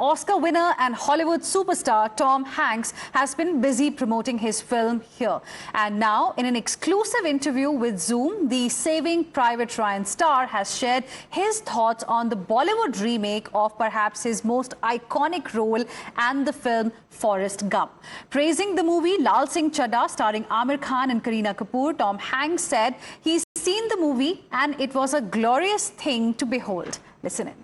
Oscar winner and Hollywood superstar Tom Hanks has been busy promoting his film here. And now, in an exclusive interview with Zoom, the Saving Private Ryan star has shared his thoughts on the Bollywood remake of perhaps his most iconic role and the film Forrest Gump. Praising the movie Laal Singh Chaddha starring Aamir Khan and Kareena Kapoor, Tom Hanks said he's seen the movie and it was a glorious thing to behold. Listen in.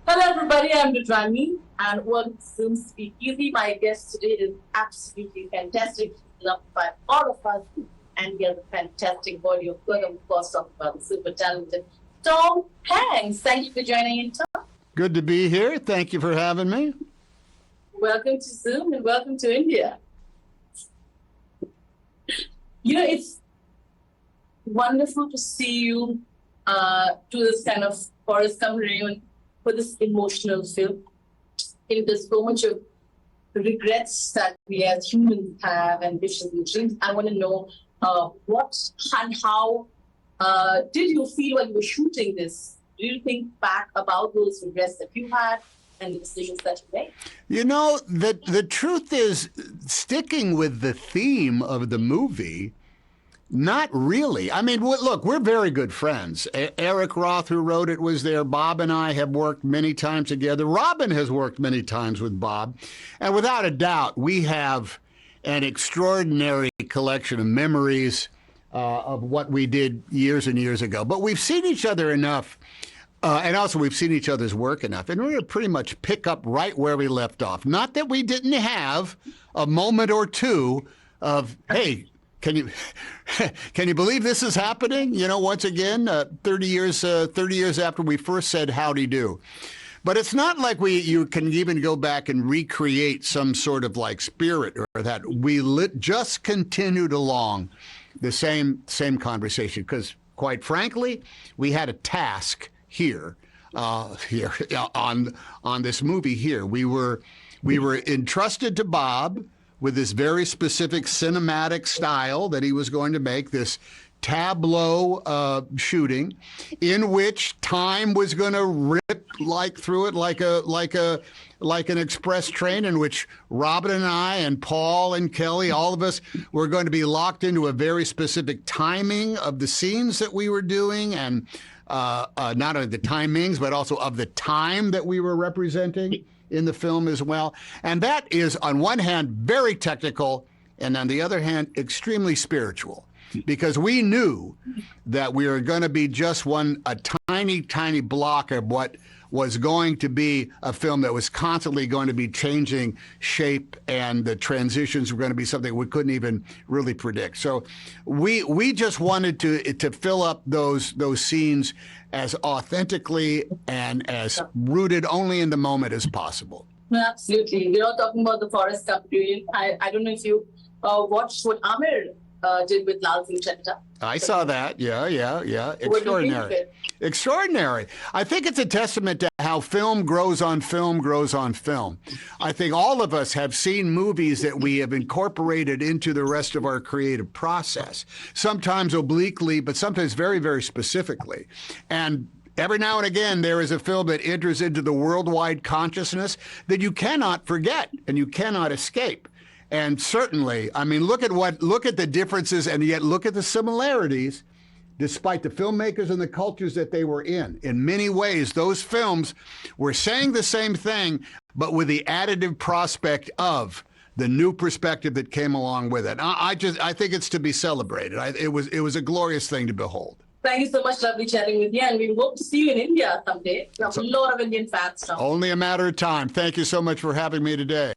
Hello everybody, I'm Rudrani and welcome to Zoom Speakeasy. My guest today is absolutely fantastic, loved by all of us, and he has a fantastic body of work. And of course, talking about the super talented Tom Hanks. Thank you for joining in, Tom. Good to be here. Thank you for having me. Welcome to Zoom and welcome to India. You know, it's wonderful to see you do this kind of Forrest Gump reunion for this emotional film. I think there's so much of regrets that we as humans have and wishes and dreams. I want to know what and how did you feel when you were shooting this? Do you think back about those regrets that you had and the decisions that you made? You know, the truth is, sticking with the theme of the movie, not really. I mean, look, we're very good friends. Eric Roth, who wrote it, was there. Bob and I have worked many times together. Robin has worked many times with Bob. And without a doubt, we have an extraordinary collection of memories of what we did years and years ago. But we've seen each other enough, and also we've seen each other's work enough. And we're going to pretty much pick up right where we left off. Not that we didn't have a moment or two of, hey, Can you believe this is happening? You know, once again, 30 years after we first said howdy do. But it's not like you can even go back and recreate some sort of like spirit or that. We just continued along the same conversation because, quite frankly, we had a task here on this movie here. We were entrusted to Bob with this very specific cinematic style that he was going to make, this tableau shooting, in which time was going to rip through it like an express train, in which Robin and I and Paul and Kelly, all of us, were going to be locked into a very specific timing of the scenes that we were doing, and not only the timings, but also of the time that we were representing in the film as well. And that is, on one hand, very technical, and on the other hand, extremely spiritual, because we knew that we were going to be just a tiny, tiny block of what was going to be a film that was constantly going to be changing shape, and the transitions were going to be something we couldn't even really predict. So we just wanted to fill up those scenes as authentically and as rooted only in the moment as possible. Absolutely. We're all talking about the Forrest Gump reunion. I don't know if you watched what Amir did with Laal Singh Chaddha. I saw that. Yeah. Extraordinary. Extraordinary. I think it's a testament to how film grows on film grows on film. I think all of us have seen movies that we have incorporated into the rest of our creative process, sometimes obliquely, but sometimes very, very specifically. And every now and again, there is a film that enters into the worldwide consciousness that you cannot forget and you cannot escape. And certainly, I mean, look at the differences, and yet look at the similarities, despite the filmmakers and the cultures that they were in. In many ways, those films were saying the same thing, but with the additive prospect of the new perspective that came along with it. I think it's to be celebrated. It was a glorious thing to behold. Thank you so much, lovely chatting with you, and we hope to see you in India someday. We have a lot of Indian fans now. Only a matter of time. Thank you so much for having me today.